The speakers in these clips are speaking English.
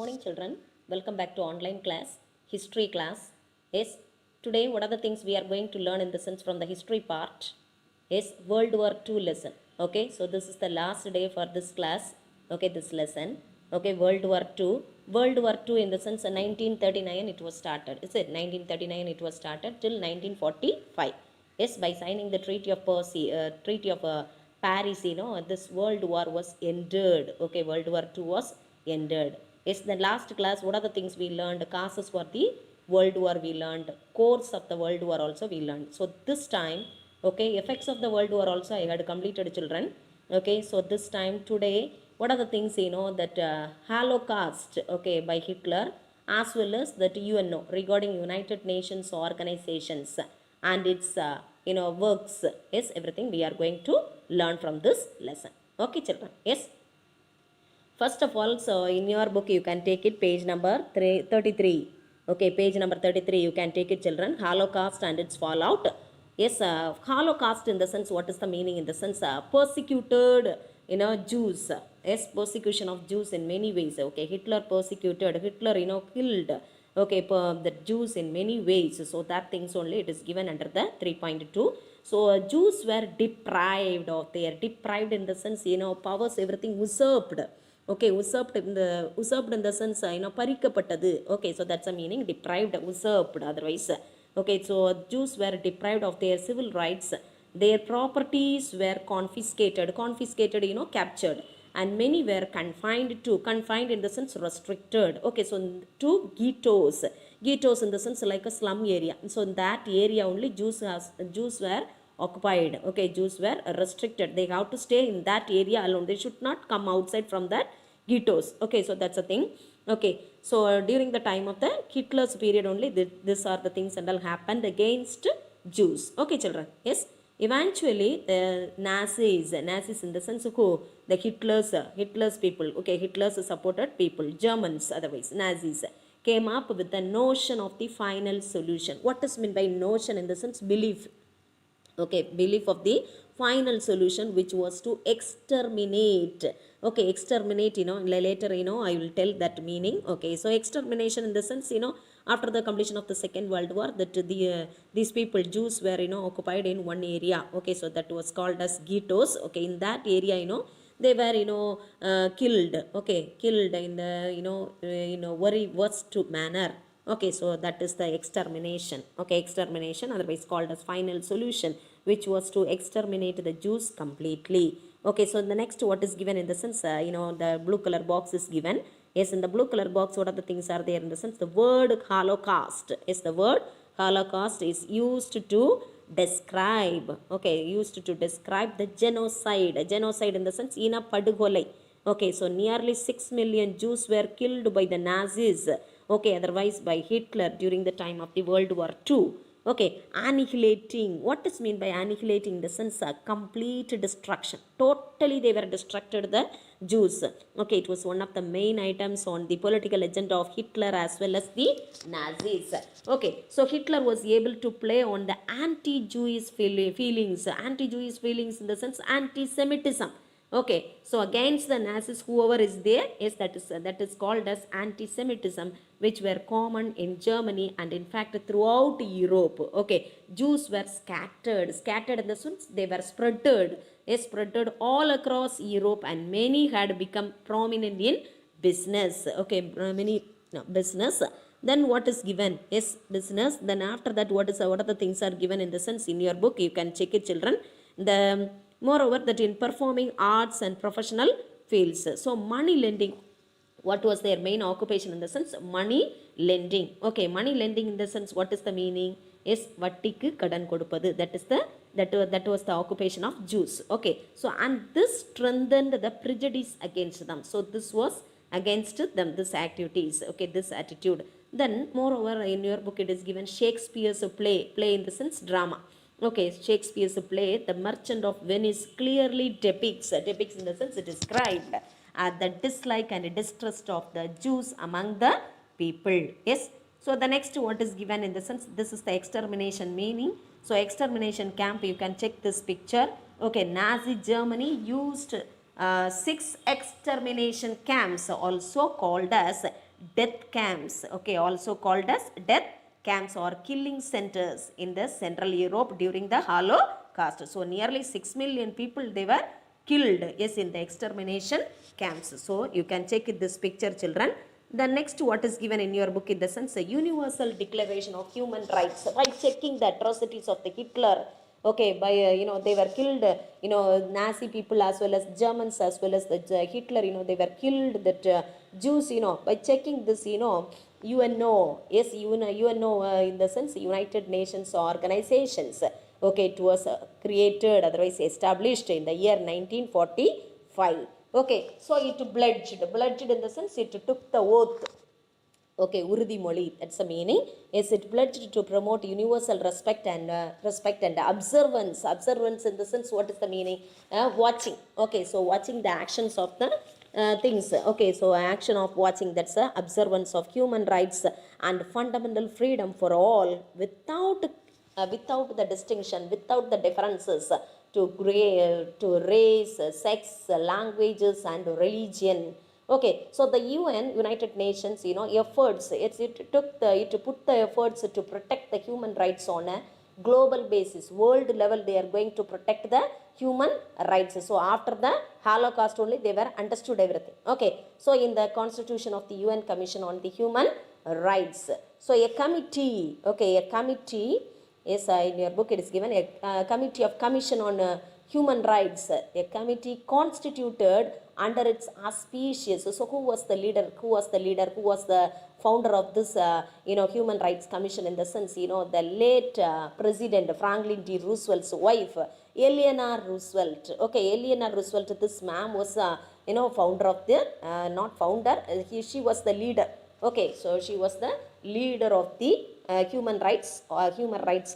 morning children, welcome back to online class, history class. Yes, today what are the things we are going to learn in the sense from the history part is World War II lesson. Okay, so this is the last day for this class, okay, this lesson. Okay, World War II. World War II in the sense 1939 it was started. Is it 1939 it was started till 1945. Yes, by signing the Treaty of Paris, this World War was ended. Okay, World War II was ended. Yes, the last class, what are the things we learned? Causes for the World War we learned. Course of the World War also we learned. So this time, okay, effects of the World War also I had completed, children. Okay, so this time today, what are the things, that Holocaust, okay, by Hitler, as well as that UNO regarding United Nations organizations and its works. Yes, everything we are going to learn from this lesson. Okay, children. Yes. First of all, so in your book you can take it page number 33. Okay, page number 33 you can take it, children. Holocaust and its fallout. Yes, Holocaust in the sense, what is the meaning in the sense persecuted, Jews. Yes, persecution of Jews in many ways. Okay, Hitler persecuted, Hitler, killed, okay, the Jews in many ways. So that things only it is given under the 3.2. So Jews were deprived of their, deprived in the sense, powers, everything usurped. Okay, usurped in the sense, பறிக்கப்பட்டது. Okay, so that's a meaning, deprived, usurped otherwise. Okay, so Jews were deprived of their civil rights. Their properties were confiscated, captured, and many were confined in the sense restricted. Okay, so to ghettos in the sense like a slum area. So in that area only Jews were occupied. Okay, Jews were restricted. They have to stay in that area alone. They should not come outside from that ghettos. Okay, so that's a thing. Okay, so during the time of the Hitler's period only, these are the things and all happened against Jews. Okay, children. Yes, eventually the Nazis in the sense who, the Hitler's people, okay, Hitler's supported people, Germans, otherwise Nazis, came up with the notion of the final solution. What is meant by notion in the sense? Belief. Okay, belief of the final solution, which was to exterminate. Okay, exterminate, later, I will tell that meaning. Okay, so extermination in the sense, after the completion of the Second World War, that these people, Jews, were, occupied in one area. Okay, so that was called as ghettos. Okay, in that area, they were, killed. Okay, killed in the, very worst manner. Okay, so that is the extermination. Okay, extermination, otherwise called as final solution, which was to exterminate the Jews completely. Okay, so the next, what is given in the sense, the blue color box is given. Yes, in the blue color box, what are the things are there in the sense? The word Holocaust. Yes, the word Holocaust is used to describe. Okay, used to describe the genocide. Genocide in the sense, ina padugolai. Okay, so nearly 6 million Jews were killed by the Nazis. Okay, otherwise by Hitler during the time of the World War II. Okay, annihilating. What is mean by annihilating? In the sense, complete destruction. Totally they were destructed, the Jews. Okay, it was one of the main items on the political agenda of Hitler as well as the Nazis. Okay, so Hitler was able to play on the anti-Jewish feelings. Anti-Jewish feelings in the sense anti-Semitism. Okay, so against the Nazis, whoever is there, yes, that is called as anti-Semitism, which were common in Germany and in fact throughout Europe. Okay, Jews were scattered in the sense they were spreaded all across Europe, and many had become prominent in business. Okay, business. Then what is given? Yes, business. Then after that, what are the things are given in the sense in your book? You can check it, children. Moreover, that in performing arts and professional fields. So money lending, what was their main occupation in the sense? Money lending. Okay, money lending in the sense, what is the meaning? Yes, vattikku kadan kodupadu. That was the occupation of Jews. Okay, so and this strengthened the prejudice against them. So this was against them, this activities. Okay, this attitude. Then moreover, in your book it is given Shakespeare's play in the sense drama. Okay, Shakespeare's play, The Merchant of Venice, clearly depicts in the sense, it described the dislike and distrust of the Jews among the people. Yes, so the next, what is given in the sense, this is the extermination meaning. So extermination camp, you can check this picture. Okay, Nazi Germany used 6 extermination camps, also called as death camps, okay, also called as death camps or killing centers in the Central Europe during the Holocaust. So nearly 6 million people they were killed, yes, in the extermination camps. So you can check this picture, children. The next what is given in your book in the sense a universal declaration of human rights by checking the atrocities of the Hitler, okay, by they were killed, Nazi people as well as Germans as well as the Hitler, they were killed, that Jews, by checking this, UNO, yes, UNO, in the sense United Nations organizations, okay, it was created, otherwise established in the year 1945. Okay, so it pledged in the sense it took the oath. Okay, Urudimoli, that's the meaning. Yes, it pledged to promote universal respect and observance. Observance in the sense, what is the meaning? Watching. Okay, so watching the actions of the things. Okay, so action of watching, that's the observance of human rights and fundamental freedom for all without the distinction, without the differences to race, sex, languages, and religion. Okay, so the UN, United Nations, efforts, it put the efforts to protect the human rights on a global basis, world level. They are going to protect the human rights. So after the Holocaust only they were understood everything. Okay, so in the constitution of the UN Commission on the Human Rights, so a committee, okay, a committee, yes, in your book it is given a committee of commission on human rights, a committee constituted under its auspicious. So who was the leader? Who was the founder of this human rights commission in the sense, the late president Franklin D. Roosevelt's wife, Eleanor Roosevelt. Okay, Eleanor Roosevelt, this ma'am was founder of the not founder, she was the leader. Okay, so she was the leader of the human rights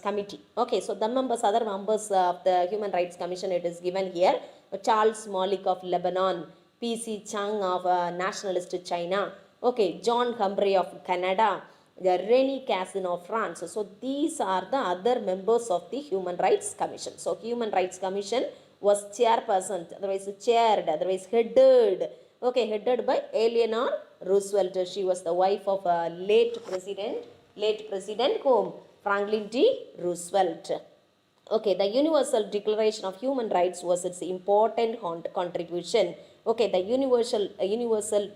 committee. Okay, so the other members of the human rights commission, it is given here: Charles Malik of Lebanon, P.C. Chang of nationalist China, okay, John Humphrey of Canada, the Rene Cassin of France. So these are the other members of the human rights commission. So human rights commission was chairperson, otherwise chaired, otherwise headed, okay, headed by Eleanor Roosevelt. She was the wife of late president whom? Franklin D. Roosevelt. Okay, the Universal Declaration of Human Rights was its important contribution. Okay, the universal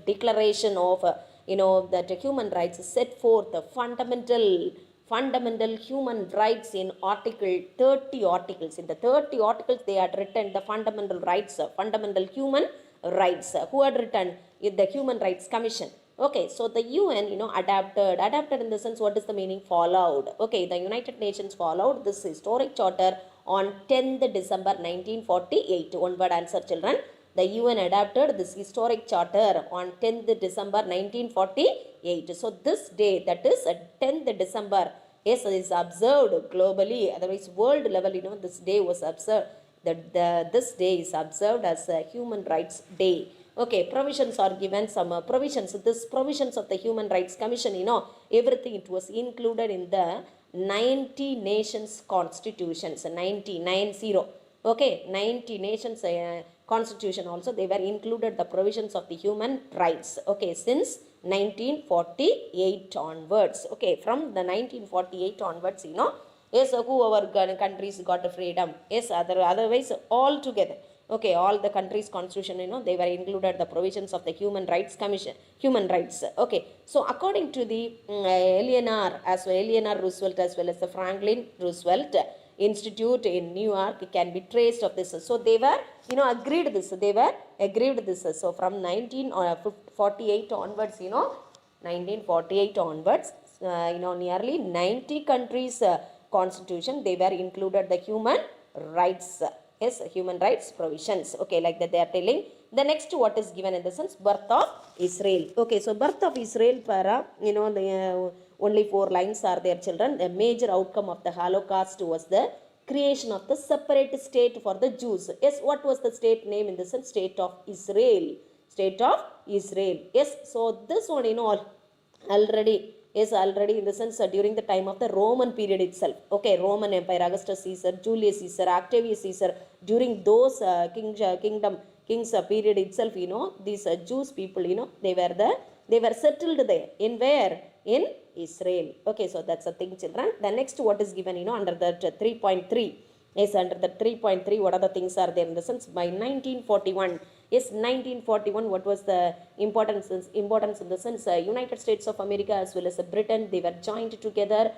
declaration of that human rights set forth the fundamental human rights in article 30 articles. In the 30 articles they had written the fundamental rights, fundamental human rights. Who had written? The Human Rights Commission. Okay, so the UN, adapted in the sense, what is the meaning? Followed. Okay, the United Nations followed this historic charter on 10th December 1948. One word answer, children. The UN adapted this historic charter on 10th December 1948. So this day, that is 10th December, yes, is observed globally. Otherwise, world level, this day was observed. This day is observed as a Human Rights Day. Okay, provisions are given, some provisions. This provisions of the Human Rights Commission, everything, it was included in the 90 nations constitutions, 90. Okay, 90 nations constitution also, they were included the provisions of the human rights. Okay, since 1948 onwards. Okay, from the 1948 onwards, yes, whoever countries got freedom, yes, otherwise all together. Okay, all the countries' constitution, they were included the provisions of the Human Rights Commission, human rights. Okay, so according to the Eleanor Roosevelt as well as the Franklin Roosevelt Institute in New York can be traced of this. So they were, agreed this. So from 1948 onwards, 1948 onwards, nearly 90 countries' constitution, they were included the human rights. Yes, human rights provisions. Okay, like that they are telling. The next what is given in the sense, birth of Israel. Okay, so birth of Israel, the only 4 lines are there, children. The major outcome of the Holocaust was the creation of the separate state for the Jews. Yes, what was the state name in the sense? State of Israel. State of Israel. Yes, so this one, already in the sense during the time of the Roman period itself. Okay, Roman Empire, Augustus Caesar, Julius Caesar, Octavius Caesar, during those kings period itself, these Jews people, they were the They were settled there. In where? In Israel. Okay, so that's the thing, children. The next what is given, under the 3.3. Yes, under the 3.3, what are the things are there in the sense? By 1941. Yes, 1941, what was the importance in the sense? United States of America as well as Britain, they were joined together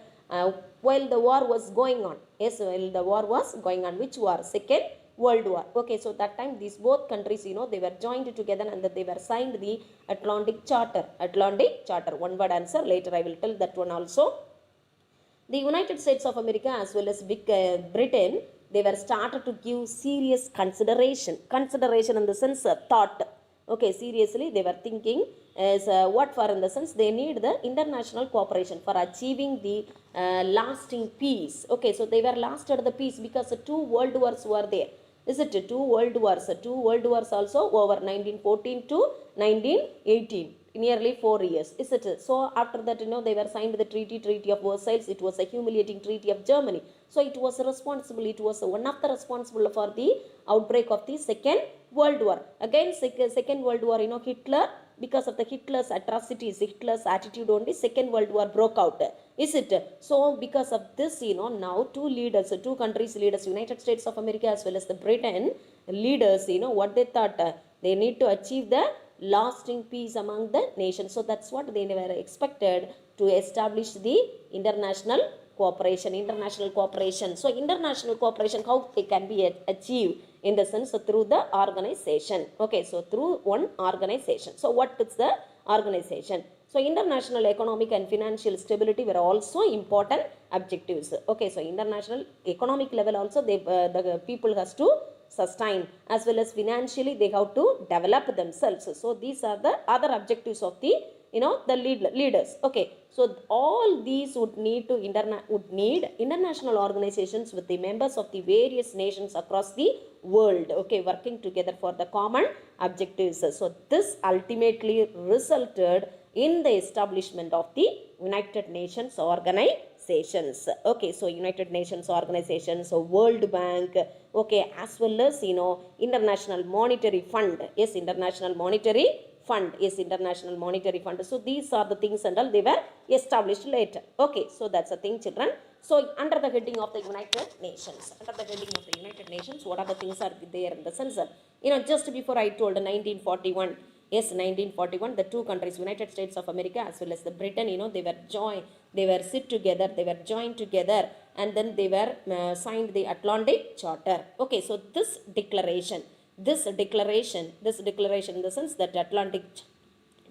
while the war was going on. Yes, while the war was going on. Which war? Second World War. Okay, so that time these both countries, they were joined together and they were signed the Atlantic Charter. Atlantic Charter. One word answer. Later I will tell that one also. The United States of America as well as Britain, they were started to give serious consideration. Consideration in the sense thought. Okay, seriously they were thinking as what for in the sense they need the international cooperation for achieving the lasting peace. Okay, so they were lasted the peace because two world wars were there. Is it two world wars? Two world wars also over 1914 to 1918. Nearly 4 years. Is it? So after that, they were signed the Treaty of Versailles. It was a humiliating treaty of Germany. So it was responsible. It was one of the responsible for the outbreak of the Second World War. Again, Second World War, Hitler, because of the Hitler's atrocities, Hitler's attitude only, Second World War broke out. Is it? So because of this, now two countries leaders, United States of America as well as the Britain leaders, what they thought, they need to achieve the lasting peace among the nations. So that's what they were expected to establish the international cooperation. So international cooperation, how it can be achieved in the sense through the organization. Okay, so through one organization. So what is the organization? So international economic and financial stability were also important objectives. Okay, so international economic level also the people has to sustain as well as financially they have to develop themselves. So these are the other objectives of the the leaders. Okay, so all these would need international organizations with the members of the various nations across the world, okay, working together for the common objectives. So this ultimately resulted in the establishment of the United Nations organizations. Okay, so United Nations organizations, so World Bank, okay, as well as International Monetary Fund. Yes, International Monetary Fund. Yes, International Monetary Fund. So these are the things and all they were established later. Okay, so that's the thing, children. So under the heading of the United Nations, what are the things are there in the sense? Just before I told 1941. Yes, 1941, the two countries, United States of America as well as the Britain, they were joined together and then they were signed the Atlantic Charter. Okay, so this declaration in the sense that Atlantic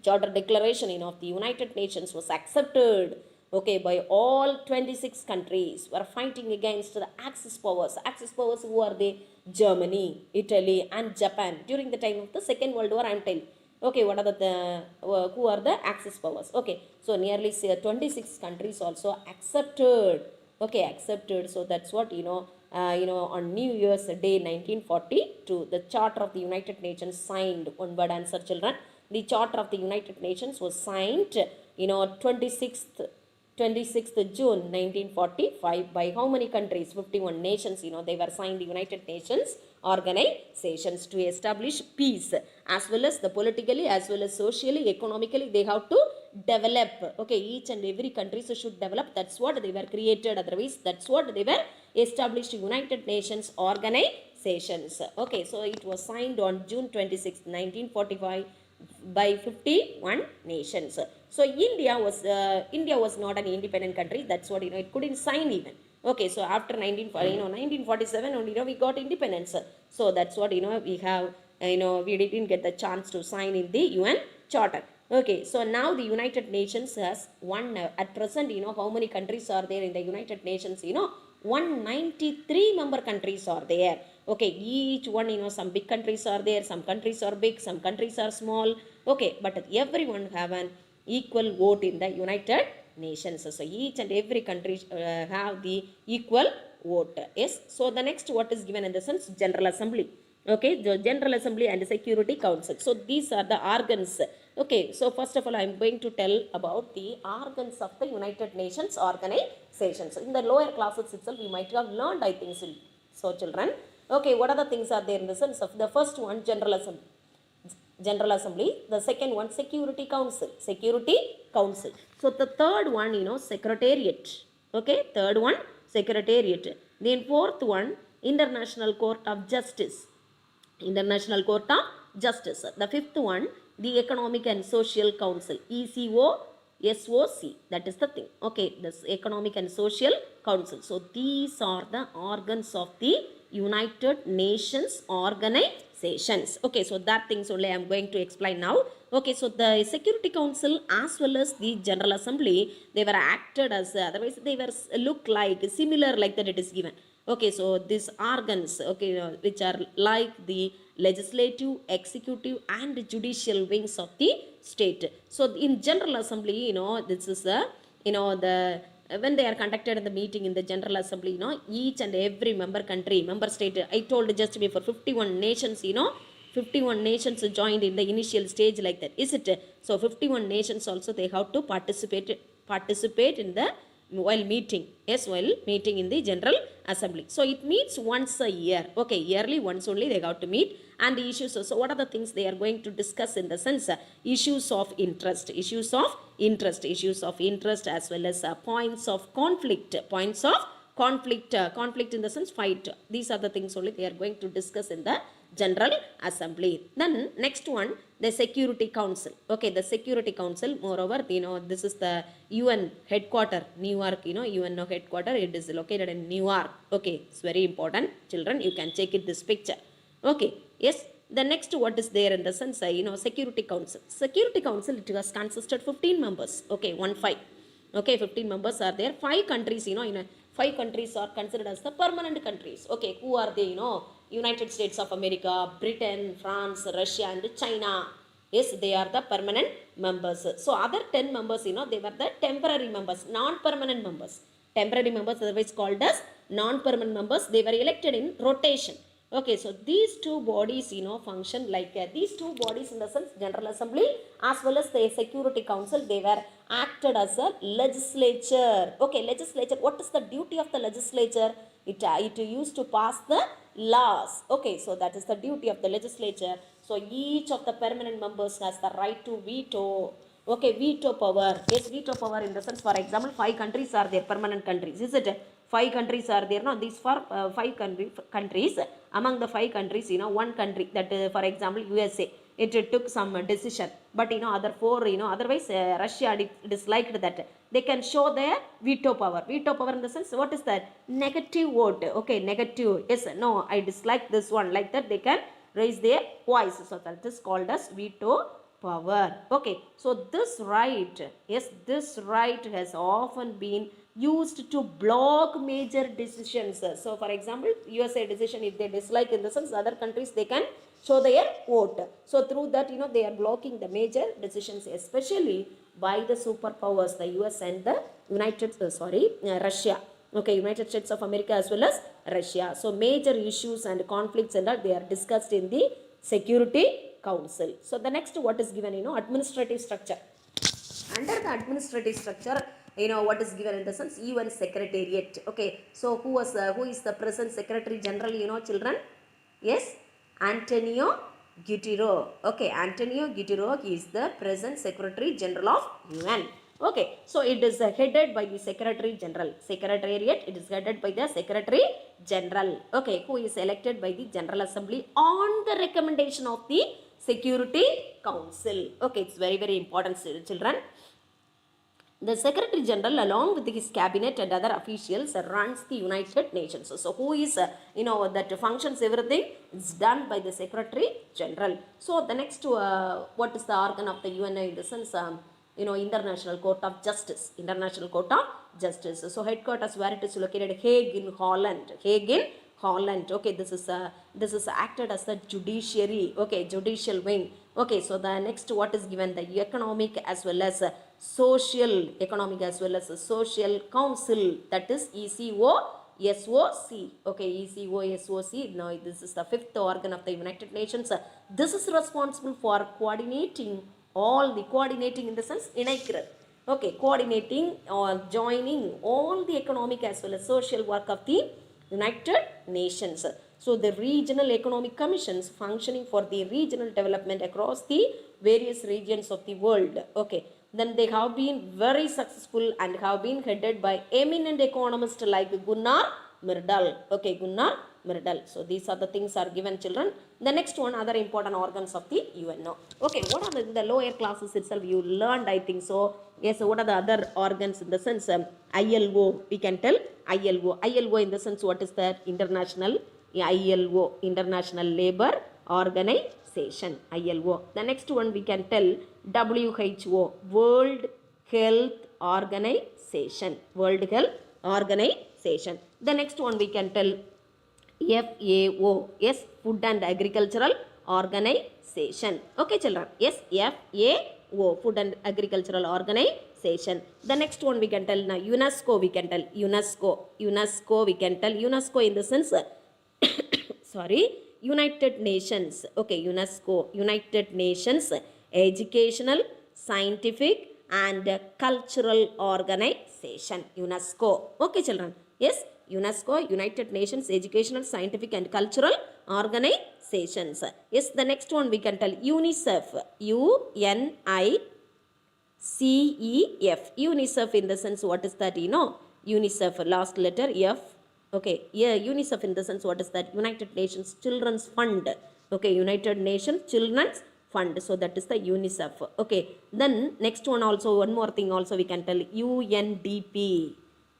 Charter Declaration of the United Nations was accepted, okay, by all 26 countries were fighting against the Axis powers. Axis powers, who are they? Germany, Italy and Japan. During the time of the Second World War, I am telling. Okay, what are who are the Axis powers? Okay, so nearly 26 countries also accepted. Okay, accepted. So that's what on New Year's Day 1942, the Charter of the United Nations signed. One word answer, children. The Charter of the United Nations was signed, 26th June 1945 by how many countries? 51 nations. They were signed the United Nations organizations to establish peace as well as the politically as well as socially, economically they have to develop. Okay, each and every country should develop. That's what they were created. Otherwise, that's what they were established, United Nations organizations. Okay, so it was signed on June 26, 1945 by 51 nations. So India was not an independent country. That's what it couldn't sign even. Okay, so after 1947 only we got independence. So that's what we have. We didn't get the chance to sign in the UN Charter. Okay, so now the United Nations has at present how many countries are there in the United Nations? 193 member countries are there. Okay, each one some big countries are there, some countries are big, some countries are small. Okay, but everyone have an equal vote in the United Nations. So each and every country have the equal vote. Yes, so the next what is given in the sense? General Assembly. Okay, the General Assembly and the Security Council. So these are the organs. Okay, so first of all I am going to tell about the organs of the United Nations organizations. In the lower classes itself you might have learned, I think so, children. Okay, what are the things are there in the sense of the first one? General Assembly. General Assembly. The second one, Security Council. Security Council. So the third one, Secretariat. Okay, third one, Secretariat. Then fourth one, International Court of Justice. International Court of Justice. The fifth one, the Economic and Social Council. ECO. SOC, that is the thing. Okay, this Economic and Social Council. So these are the organs of the United Nations organizations. Okay, so that things only I am going to explain now. Okay, so the Security Council as well as the General Assembly, they were acted as, otherwise they were look like similar like that it is given. Okay, so these organs, okay, which are like the legislative, executive and judicial wings of the state. So in General Assembly, this is the, the when they are conducted in the meeting in the General Assembly, each and every member state, I told just before 51 nations, 51 nations joined in the initial stage like that, is it? So 51 nations also they have to participate in the while meeting. Yes, while meeting in the General Assembly. So it meets once a year. Okay, yearly once only they got to meet. And the issues, so what are the things they are going to discuss in the sense, issues of interest as well as points of conflict in the sense fight. These are the things only they are going to discuss in the General Assembly. Then next one, the Security Council. Okay, the Security Council, moreover, this is the UN headquarter, New York, UN headquarter, it is located in New York. Okay, it's very important, children, you can check it this picture. Okay, yes, the next what is there in the sense, Security Council. Security Council, it has consisted 15 members. Okay, 15. Okay, 15 members are there. 5 countries, 5 countries are considered as the permanent countries. Okay, who are they, United States of America, Britain, France, Russia and China. Yes, they are the permanent members. So other 10 members, they were the temporary members, non-permanent members. Temporary members, otherwise called as non-permanent members. They were elected in rotation. Okay, so these two bodies, function like these two bodies in the sense General Assembly as well as the Security Council, they were acted as a legislature. Okay, legislature, what is the duty of the legislature? It used to pass the laws. Okay, so that is the duty of the legislature. So each of the permanent members has the right to veto. Okay, veto power. Yes, veto power in the sense, for example, 5 countries are there, permanent countries, is it? 5 countries are there. No, these for 5 countries. Among the 5 countries, one country that, for example, USA, it took some decision. But other 4, otherwise Russia disliked that. They can show their veto power. Veto power in the sense, what is that? Negative vote. Okay, negative. Yes, no, I dislike this one. Like that, they can raise their voice. So that is called as veto power. Okay, so this right, yes, this right has often been used to block major decisions. So for example, USA decision, if they dislike in the sense, other countries they can show their vote. So through that, they are blocking the major decisions, especially by the superpowers, the US and the Russia. Okay, United States of America as well as Russia. So major issues and conflicts and all, they are discussed in the Security Council. So the next what is given, administrative structure. Under the administrative structure, what is given in the sense, UN Secretariat. Okay, so who is the present Secretary General, children? Yes, Antonio Guterres. Okay, Antonio Guterres, he is the present Secretary General of UN. Okay, so it is headed by the Secretary General. Secretariat, it is headed by the Secretary General. Okay, who is elected by the General Assembly on the recommendation of the Security Council. Okay, it's very, very important, children. The Secretary General, along with his cabinet and other officials, runs the United Nations. So who is, that functions everything, it's done by the Secretary General. So the next, what is the organ of the UN in the sense, International Court of Justice. International Court of Justice. So headquarters where it is located, Hague in Holland. Hague in Holland. Okay, this is acted as the judiciary. Okay, judicial wing. Okay, so the next what is given, the economic as well as social council, that is ECOSOC. Okay, ECOSOC. Now this is the 5th organ of the United Nations. This is responsible for coordinating in the sense இணைக்கிறது. Okay, coordinating or joining all the economic as well as social work of the United Nations. So the regional economic commissions functioning for the regional development across the various regions of the world. Okay, then they have been very successful and have been headed by eminent economists like Gunnar Myrdal. Okay, Gunnar Myrdal. So these are the things are given, children. The next one, other important organs of the UNO. Okay, what are the lower classes itself you learned, I think so. Yes, so what are the other organs in the sense? ILO, we can tell ILO. ILO in the sense, what is that? International, ILO, International Labour Organization, ILO. The next one we can tell WHO, World Health Organization, World Health Organization. The next one we can tell FAO, yes, Food and Agricultural Organization. Okay, children, yes, FAO, Food and Agricultural Organization. The next one we can tell now UNESCO, we can tell UNESCO we can tell UNESCO in the sense sorry, United Nations. Okay, UNESCO, United Nations Educational, Scientific and Cultural Organization, UNESCO. Okay, children, yes, UNESCO, United Nations Educational, Scientific and Cultural Organizations. Yes, the next one we can tell UNICEF, UNICEF, UNICEF in the sense, what is that, you know? UNICEF, last letter F. Okay, yeah, UNICEF in the sense, what is that? United Nations Children's Fund. Okay, United Nations Children's Fund. So that is the UNICEF. Okay, then next one also, one more thing also we can tell UNDP.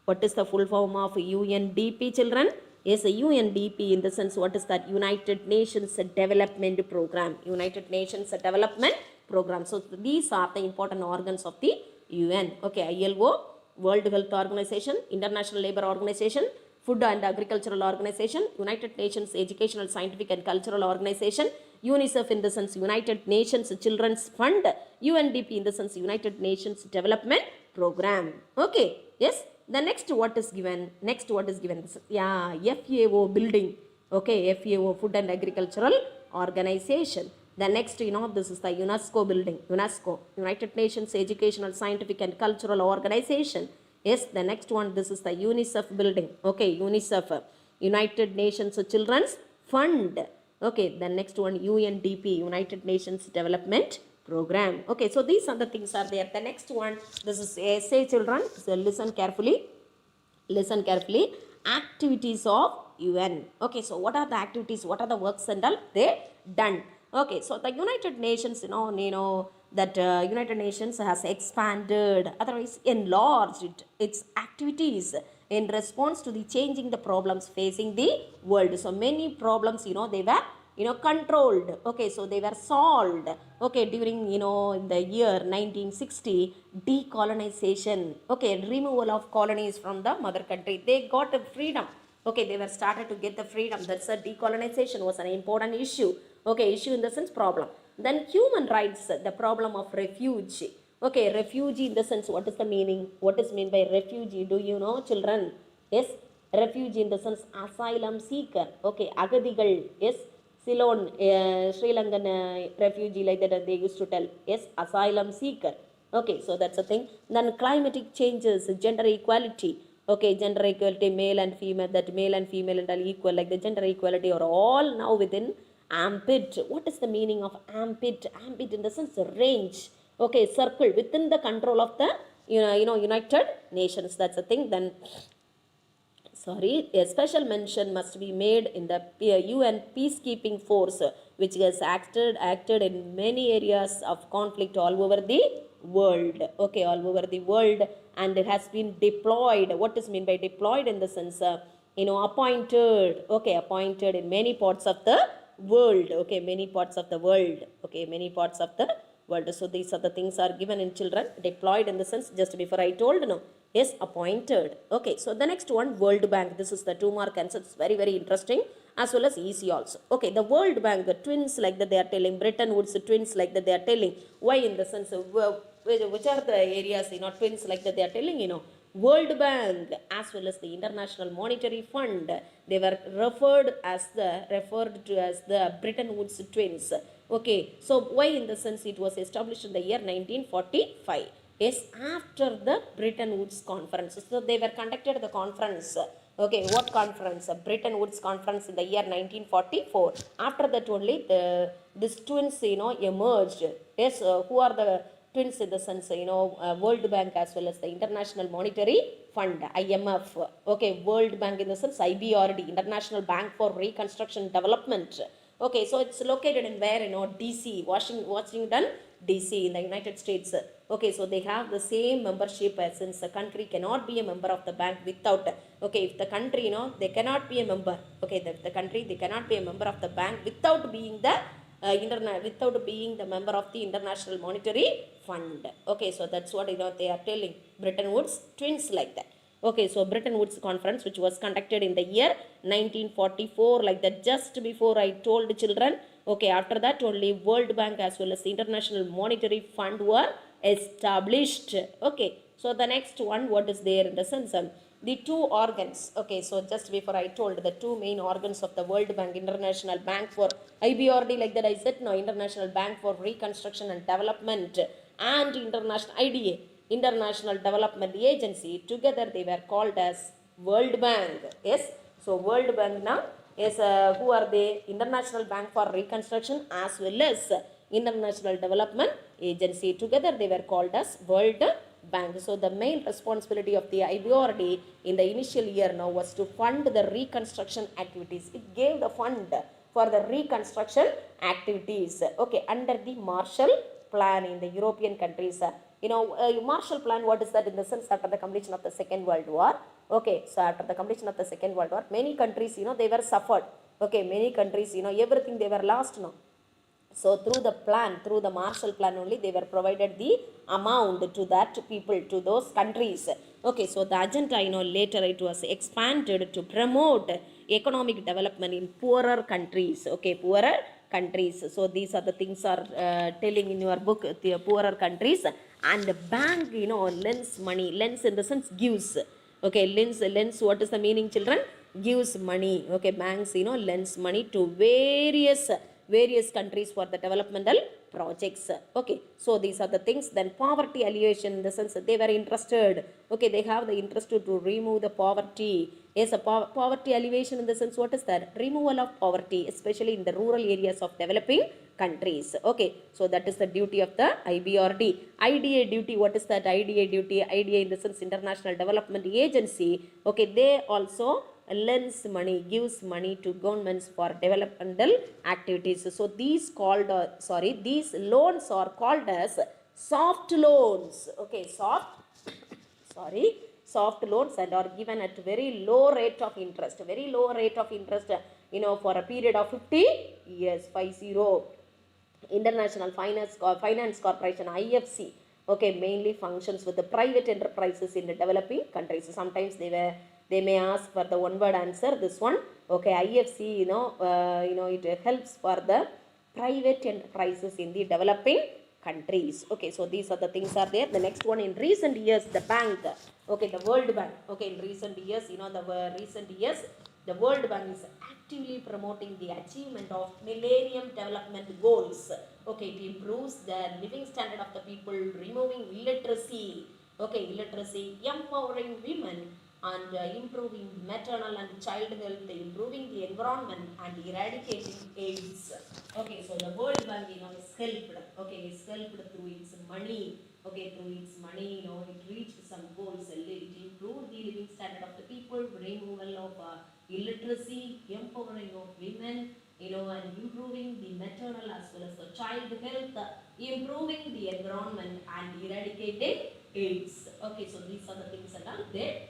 What is the full form of UNDP, children? Yes, UNDP in the sense, what is that? United Nations Development Program. United Nations Development Program. So these are the important organs of the UN. Okay, ILO, World Health Organization, International Labour Organization, Food and Agricultural Organization, United Nations Educational, Scientific and Cultural Organization, UNICEF in the sense United Nations Children's Fund, UNDP in the sense United Nations Development Program. Okay, yes. The next what is given? Next what is given? Yeah, FAO building. Okay, FAO, Food and Agricultural Organization. The next, you know, this is the UNESCO building. UNESCO, United Nations Educational, Scientific and Cultural Organization. Yes, the next one, this is the UNICEF building. Okay, UNICEF, United Nations Children's Fund. Okay, the next one, UNDP, United Nations Development Program. Okay, so these are the things are there. The next one, this is essay, children. So listen carefully. Listen carefully. Activities of UN. Okay, so what are the activities? What are the works and all they done? Okay, so the United Nations, you know that United Nations has expanded, otherwise enlarged its activities in response to the changing the problems facing the world. So many problems, you know, they were, you know, controlled. Okay, so they were solved. Okay, during, you know, in the year 1960, decolonization. Okay, removal of colonies from the mother country. They got a freedom. Okay, they were started to get the freedom. That's a decolonization was an important issue. Okay, issue in the sense problem. Then human rights, the problem of refugee. Okay, refugee in the sense, what is the meaning? What is meant by refugee? Do you know, children? Yes, refugee in the sense asylum seeker. Okay, agadigal. Yes, Ceylon, Sri Lankan refugee, like that they used to tell. Yes, asylum seeker. Okay, so that's the thing. Then climatic changes, gender equality. Okay, gender equality, male and female, that male and female and all equal, like the gender equality are all now within ambit. What is the meaning of ambit? Ambit in the sense range. Okay, circle within the control of the United Nations. That's the thing. Then a special mention must be made in the UN peacekeeping force, which has acted in many areas of conflict all over the world. Okay, all over the world, and it has been deployed. What is meant by deployed in the sense, appointed. Okay, appointed in many parts of the world. Okay, many parts of the world. Okay, many parts of the world. So these are the things are given in children. Deployed in the sense, just before I told, no. Yes, appointed. Okay, so the next one, World Bank. This is the 2-mark answer. It's very, very interesting as well as easy also. Okay, the World Bank, the twins like that they are telling, Bretton Woods twins like that they are telling. Why in the sense of, which are the areas, twins like that they are telling, World Bank as well as the International Monetary Fund, they were referred to as the Bretton Woods twins. Okay, so why in the sense it was established in the year 1945. Yes, after the Bretton Woods conference. So they were conducted the conference. Okay, what conference? Bretton Woods conference in the year 1944. After that only these twins, emerged. Yes, who are the twins in the sense, World Bank as well as the International Monetary Fund, IMF. Okay, World Bank in the sense IBRD, International Bank for Reconstruction Development. Okay, so it's located in where, DC, Washington, DC in the United States. Okay, so they have the same membership since the country cannot be a member of the bank without, okay, if the country, they cannot be a member, okay, the country, they cannot be a member of the bank without being the without being the member of the International Monetary Fund. Okay, so that's what, they are telling, Bretton Woods twins like that. Okay, so Bretton Woods conference, which was conducted in the year 1944, like that, just before I told children. Okay, after that only World Bank as well as the International Monetary Fund were established. Okay, so the next one, what is there in the sense, the two organs. Okay, so just before I told the two main organs of the World Bank, International Bank for IBRD, like that I said, no, International Bank for Reconstruction and Development, and International IDA, International Development Agency, together they were called as World Bank. Yes, so World Bank now is, who are they? International Bank for Reconstruction as well as International Development Agency, together they were called as World Bank. So the main responsibility of the IBRD in the initial year now was to fund the reconstruction activities. It gave the fund for the reconstruction activities, okay, under the Marshall Plan in the European countries. Marshall Plan, what is that in the sense, after the completion of the Second World War. Okay, so after the completion of the Second World War, many countries, they were suffered. Okay, many countries, everything they were lost now. So through the plan, through the Marshall Plan only, they were provided the amount to that people, to those countries. Okay, so the agenda, later it was expanded to promote economic development in poorer countries. Okay, poorer countries. So these are the things are telling in your book, the poorer countries. And the bank, lends money. Lends in the sense gives. Okay, lends, what is the meaning, children? Gives money. Okay, banks, lends money to various countries for the developmental projects. Okay, so these are the things. Then poverty alleviation, in the sense that they were interested. Okay, they have the interest to remove the poverty. Yes, a poverty alleviation in the sense, what is that? Removal of poverty, especially in the rural areas of developing countries. Okay, so that is the duty of the IBRD. IDA duty, what is that? IDA duty, IDA in the sense International Development Agency. Okay, they also lends money, gives money to governments for developmental activities. So these these loans are called as soft loans. Okay, soft loans, and are given at very low rate of interest. Very low rate of interest, for a period of 50 years. 50. International Finance Corporation, IFC. Okay, mainly functions with the private enterprises in the developing countries. Sometimes they may ask for the one word answer, this one. Okay, IFC, it helps for the private enterprises in the developing countries. Okay, so these are the things are there. The next one, in recent years, the bank. Okay, the World Bank. Okay, in recent years, the World Bank is actively promoting the achievement of Millennium Development Goals. Okay, it improves the living standard of the people, removing illiteracy. Okay, illiteracy, empowering women, and improving maternal and child health, improving the environment, and eradicating AIDS. Okay, so the World Bank, is helped. Okay, is helped through its money. Okay, through its money, it reached some goals. It improved the living standard of the people, removal of illiteracy, empowering of women, and improving the maternal as well as the child health, improving the environment, and eradicating AIDS. Okay, so these are the things that they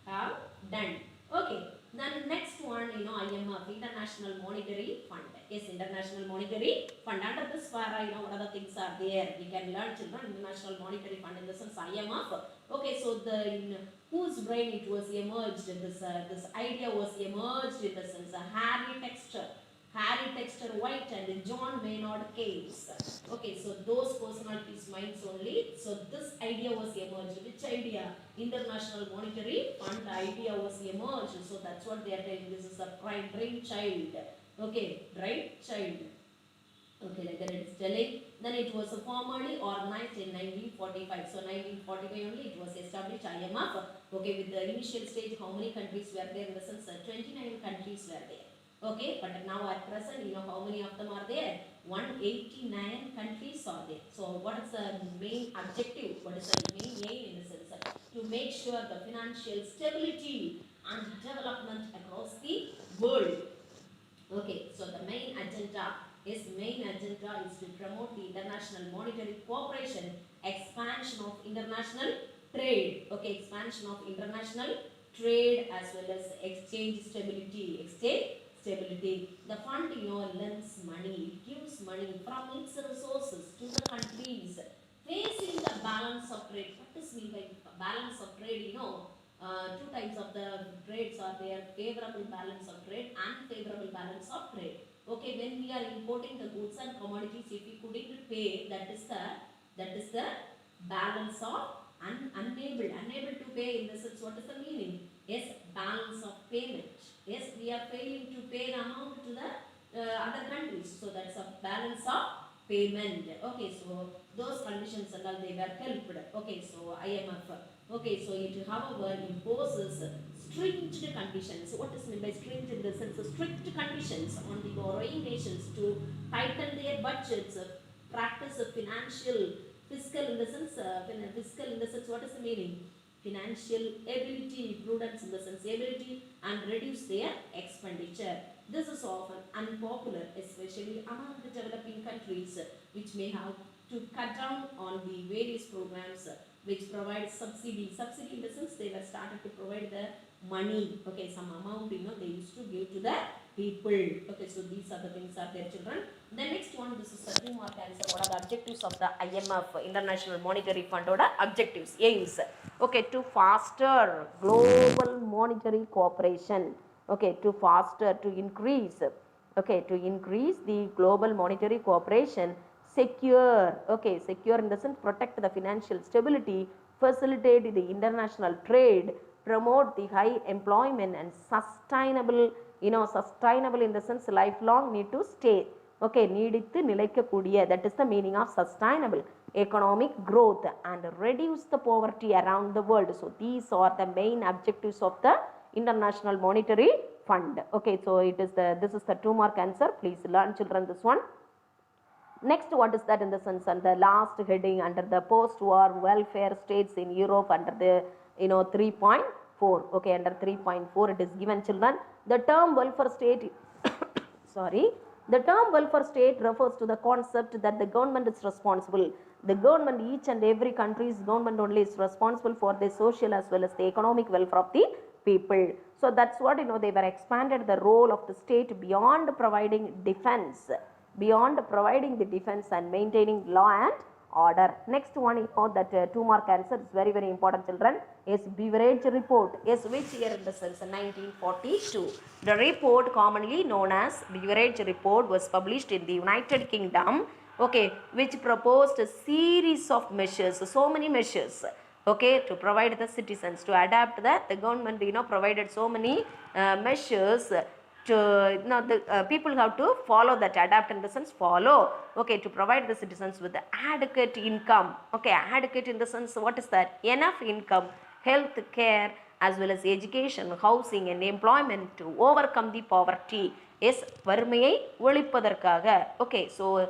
have done. Okay, then next one, IMF, International Monetary Fund. Yes, International Monetary Fund. Under this para, what other things are there? We can learn, children. International Monetary Fund, in the sense IMF. Okay, so in whose brain it was emerged? This idea was emerged in the sense Harry Texter White and John Maynard Keynes. Okay, so those personalities' minds only. So this idea was emerged. Which idea? International Monetary Fund idea was emerged. So that's what they are telling. This is a brainchild. Okay, brainchild. Okay, like that it is telling. Then it was formally organized in 1945. So 1945 only it was established IMF. Okay, with the initial stage, how many countries were there? In the sense, 29 countries were there. Okay, but now at present, you know how many of them are there? 189 countries are there. So what is the main objective? What is the main aim in the sense? To make sure the financial stability and development across the world. Okay, so the main agenda is to promote the international monetary cooperation, expansion of international trade. Okay, expansion of international trade as well as exchange stability. Exchange stability. The fund, you know, lends money, it gives money from its resources to the countries facing the balance of trade. What is mean by balance of trade? You know, two types of the trades are there: favorable balance of trade, unfavorable balance of trade. Okay, when we are importing the goods and commodities, if we couldn't pay, that is the balance of unable to pay. In the sense, what is the meaning? Yes, balance of payment. Yes, we are failing to pay the amount to the other countries, so that's a balance of payment. Okay, so those conditions and all, they were helped. Okay, so IMF. Okay, so it however imposes stringent conditions. What is meant by stringent? In the sense of strict conditions on the borrowing nations to tighten their budgets, practice of fiscal in the sense, what is the meaning? Financial ability, prudence in the sense ability, and reduce their expenditure. This is often unpopular, especially among the developing countries, which may have to cut down on the various programs which provide subsidy. Subsidy in the sense, they were started to provide the money. Okay, some amount, you know, they used to give to the people. Okay, so these are the things are there, children. The next one, this is a 2-mark answer. What are the objectives of the IMF, International Monetary Fund? What are objectives, aims? Okay, to foster global monetary cooperation. Okay, to foster, to increase. Okay, to increase the global monetary cooperation, secure, okay, secure in the sense protect the financial stability, facilitate the international trade, promote the high employment and sustainable, you know, sustainable in the sense lifelong need to stay. Okay, நீடித்து நிலைக்கக்கூடிய, that is the meaning of sustainable economic growth, and reduce the poverty around the world. So these are the main objectives of the International Monetary Fund. Okay, so this is the 2-mark answer. Please learn, children, this one. Next, what is that in the sense? And the last heading under the post-war welfare states in Europe, under the 3.4. Okay, under 3.4 it is given, children. The term welfare state sorry, the term welfare state refers to the concept that the government is responsible. The government, each and every country's government only is responsible for the social as well as the economic welfare of the people. So that's what, they were expanded the role of the state beyond providing defense, and maintaining law and order. Next one, that 2-mark answer is very, very important, children, is Beveridge report. Yes, which year in the sense? 1942. The report, commonly known as Beveridge report, was published in the United Kingdom, okay, which proposed a series of measures, so many measures, okay, to provide the citizens to adapt that. The government, provided so many measures to, the people have to follow that, adapt in the sense follow, okay, to provide the citizens with the adequate income. Okay, adequate in the sense, what is that? Enough income, health care, as well as education, housing and employment to overcome the poverty. Yes, வறுமையை ஒழிப்பதற்காக. Okay, so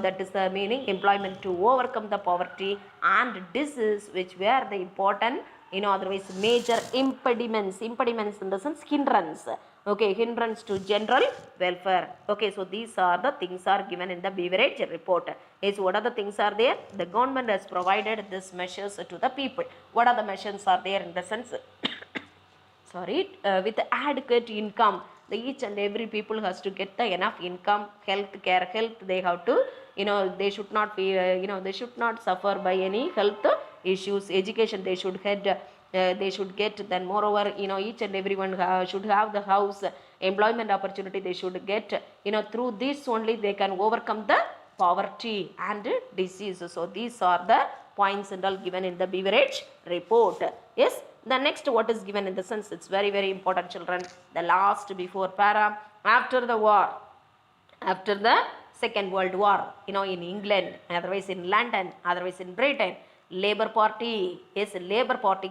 that is the meaning, employment to overcome the poverty, and disease, which were the important, otherwise major impediments in the sense hindrance. Okay, hindrance to general welfare. Okay, so these are the things are given in the Beveridge report. Is what are the things are there? The government has provided these measures to the people. What are the measures are there in the sense? With adequate income, each and every people has to get the enough income, health care, they have to, they should not be, they should not suffer by any health issues. Education they should get, then moreover, each and everyone should have the house, employment opportunity they should get, through this only they can overcome the poverty and disease. So these are the points and all given in the Beveridge report. Yes. The next, what is given in the sense, it's very, very important, children. The last before para, after the war, after the Second World War, in England, otherwise in London, otherwise in Britain, Labour Party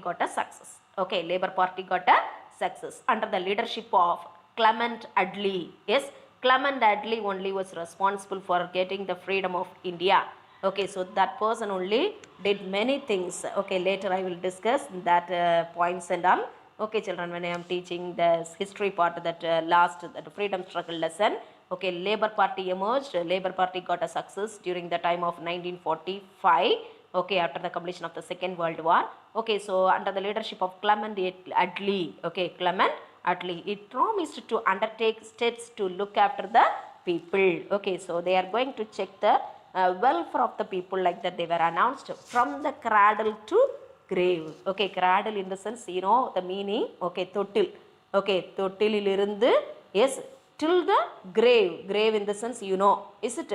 got a success. Okay, Labour Party got a success under the leadership of Clement Attlee. Yes, Clement Attlee only was responsible for getting the freedom of India. Okay, so that person only did many things. Okay, later I will discuss that points and all. Okay, children, when I am teaching the history part, that that freedom struggle lesson. Okay, Labour Party emerged. Labour Party got a success during the time of 1945. Okay, after the completion of the Second World War. Okay, so under the leadership of Clement Attlee. Okay, Clement Attlee, it promised to undertake steps to look after the people. Okay, so they are going to check the welfare of the people, like that they were announced from the cradle to grave. Okay, cradle in the sense, the meaning. Okay, தொட்டில். Okay, தொட்டிலில் இருந்து, yes, till the grave. Grave in the sense, is it?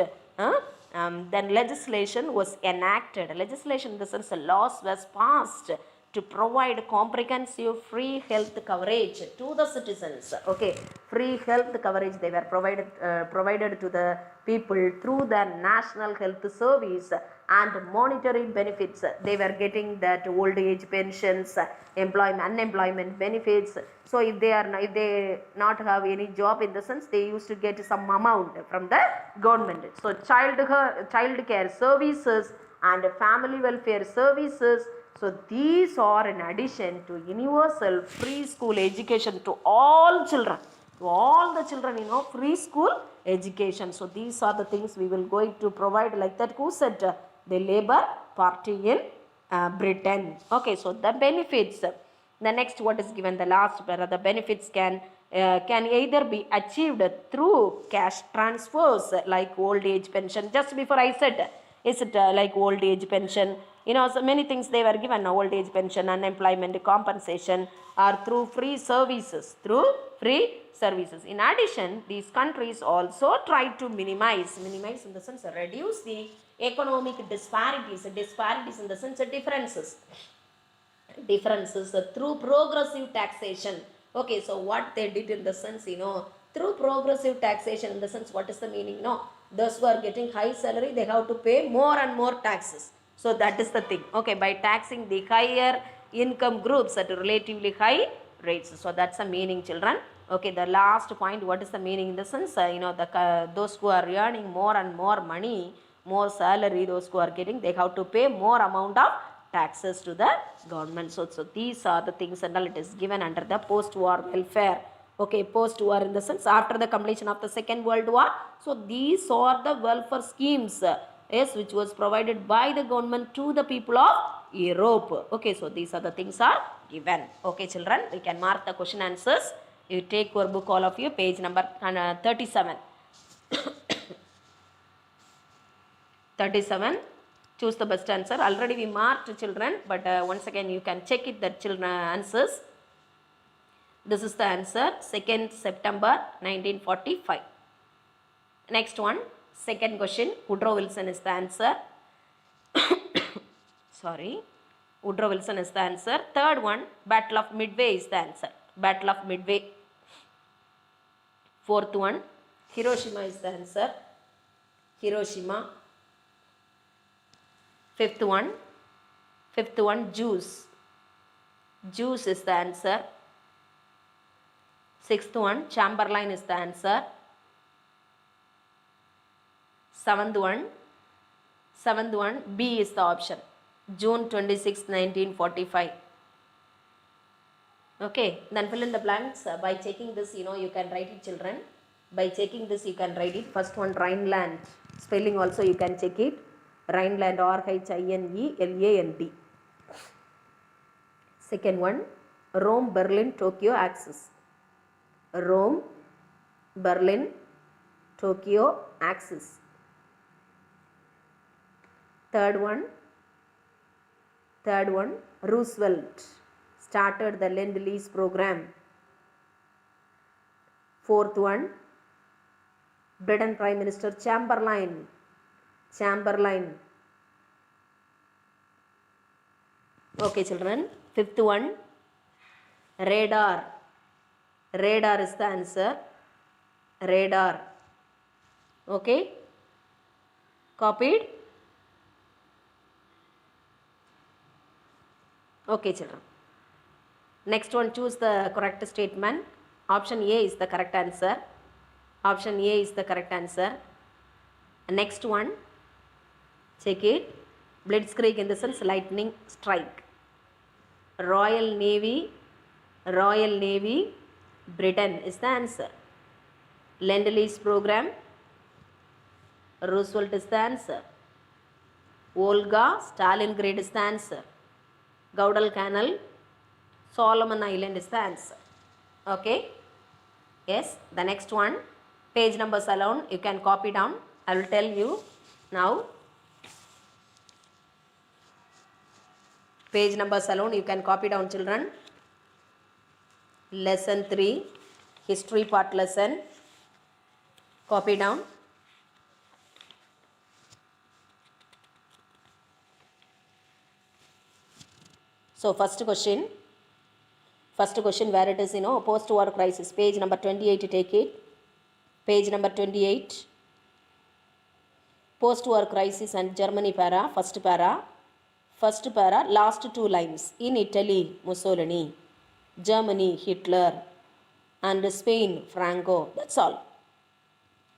Then legislation was enacted. Legislation in the sense, laws was passed to provide comprehensive free health coverage to the citizens. Okay, free health coverage they were provided to the people through the National Health Service, and monetary benefits they were getting, that old age pensions, unemployment benefits. So if they not have any job, in the sense, they used to get some amount from the government. So child care services and family welfare services. So these are in addition to universal free school education to all children. To all the children, free school education. So these are the things we will going to provide, like that. Who said? The Labour Party in Britain. Okay, so the benefits. The next, what is given, the last, the benefits can either be achieved through cash transfers, like old age pension. Just before I said, is it like old age pension? So many things they were given, old age pension, unemployment compensation, or through free services. In addition, these countries also try to minimize in the sense, reduce the economic disparities in the sense, differences through progressive taxation. Okay, so what they did in the sense, through progressive taxation, in the sense, what is the meaning? Those who are getting high salary, they have to pay more and more taxes. So that is the thing. Okay, by taxing the higher income groups at relatively high rates. So that's the meaning, children. Okay, the last point, what is the meaning in the sense, those who are earning more and more money, more salary, those who are getting, they have to pay more amount of taxes to the government. So these are the things, and all it is given under the post-war welfare. Okay, post-war in the sense, after the completion of the Second World War. So these are the welfare schemes, yes, which was provided by the government to the people of Europe. Okay, so these are the things are given. Okay, children, we can mark the question answers. You take your book, all of you, page number 37. 37. Choose the best answer. Already we marked, children, but once again you can check it, that children answers. This is the answer, 2nd September 1945. Next one, second question, Woodrow Wilson is the answer. Sorry, Woodrow Wilson is the answer. Third one, Battle of Midway is the answer. Battle of Midway. Fourth one, Hiroshima is the answer. Hiroshima. Fifth one, Jews. Jews is the answer. Sixth one, Chamberlain is the answer. Seventh one, B is the option. June 26, 1945. Okay, then fill in the blanks. By checking this, you can write it, children. By checking this, you can write it. First one, Rhineland. Spelling also you can check it. Rhineland, Rhineland. Second one, Rome, Berlin, Tokyo axis. Rome, Berlin, Tokyo axis. Third one, Roosevelt started the Lend-Lease program. Fourth one, Britain Prime Minister Chamberlain. Okay, children. Fifth one, radar. Radar is the answer. Radar. Okay. Copied? Okay, children. Next one, choose the correct statement. Option A is the correct answer. Option A is the correct answer. Next one, check it. Blitzkrieg in the sense lightning strike. Royal Navy, Britain is the answer. Lend-Lease program, Roosevelt is the answer. Volga, Stalingrad is the answer. Guadalcanal, Solomon Island is the answer. Okay? Yes, the next one, page numbers alone, you can copy down. I will tell you now. Page numbers alone, you can copy down, children. Lesson 3, history part lesson. Copy down. So first question where it is, post-war crisis, page number 28, take it. Page number 28. Post-war crisis and Germany para, first para, last two lines. In Italy, Mussolini. Germany, Hitler. And Spain, Franco. That's all.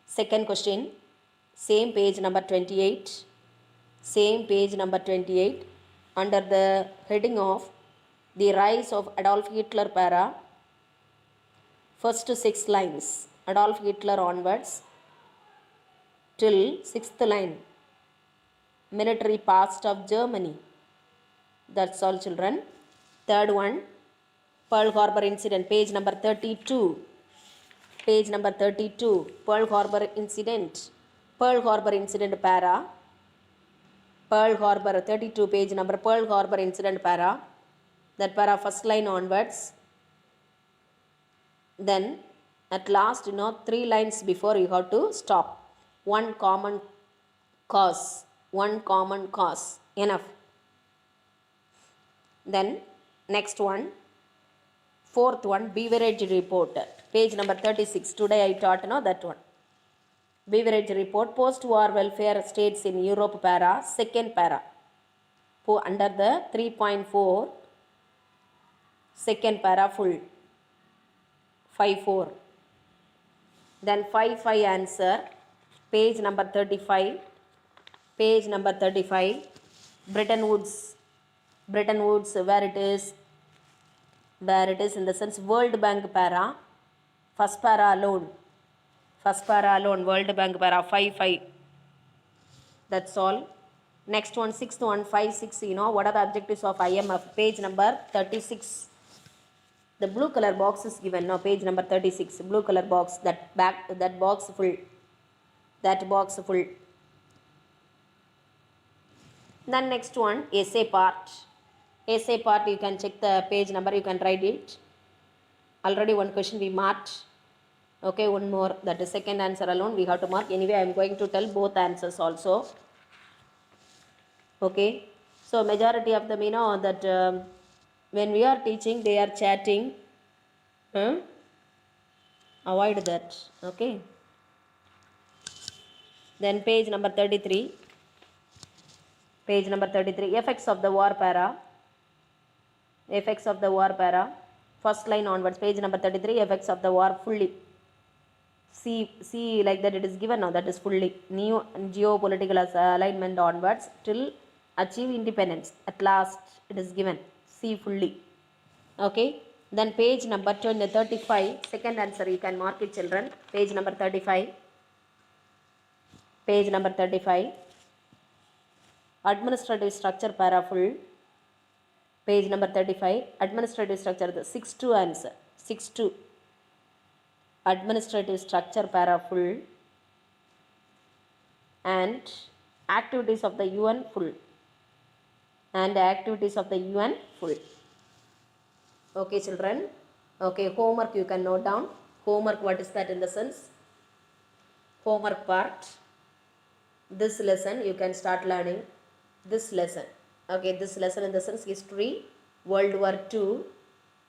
Second question, same page number 28. Same page number 28. Under the heading of the rise of Adolf Hitler para, first 6 lines, Adolf Hitler onwards, till 6th line, military past of Germany. That's all, children. Third one, Pearl Harbor incident, page number 32. Page number 32, Pearl Harbor incident para, Pearl Harbor 32, page number, Pearl Harbor incident para, that para first line onwards. Then at last, 3 lines before you have to stop. One common cause, enough. Then next one, fourth one, beverage report, page number 36. Today I taught that one. Beverage report, post-war welfare states in Europe para, second para. Under the 3.4, second para full. 5.4. Then 5.5 answer, page number 35. Page number 35. Bretton Woods, where it is in the sense World Bank para, first para alone, World Bank para, 5.5. That's all. Next one, sixth one, 5.6, what are the objectives of IMF, page number 36. The blue color box is given, page number 36, blue color box, that box full. Then next one, essay part, you can check the page number, you can write it. Already one question we marked. Okay, one more, that is second answer alone we have to mark. Anyway, I am going to tell both answers also. Okay, so majority of them, that when we are teaching, they are chatting. Avoid that. Okay. Then page number 33. Effects of the war para. First line onwards, page number 33, effects of the war fully. See like that it is given now, that is fully. New geopolitical alignment onwards till achieve independence. At last it is given. See fully. Okay. Then page number 35, second answer, you can mark it, children. Page number 35. Administrative structure para full. Page number 35. Administrative structure, the 6.2 answer. 6.2. Administrative structure para full. And activities of the UN full. Okay, children. Okay, homework you can note down. Homework, what is that in the sense? Homework part. This lesson you can start learning. This lesson. Okay, this lesson in the sense history, World War II.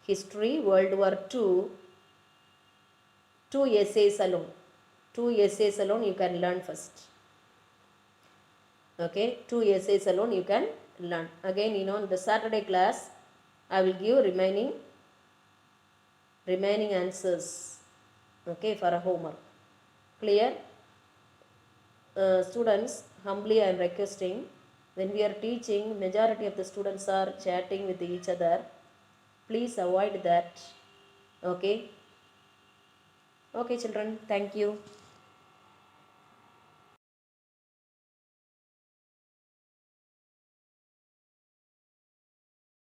History, World War II. 2 essays alone. You can learn first. Okay, 2 essays alone you can learn. Again, in the Saturday class, I will give remaining answers. Okay, for a homework. Clear? Students, humbly I am requesting, when we are teaching, majority of the students are chatting with each other. Please avoid that. Okay. Okay, children. Thank you.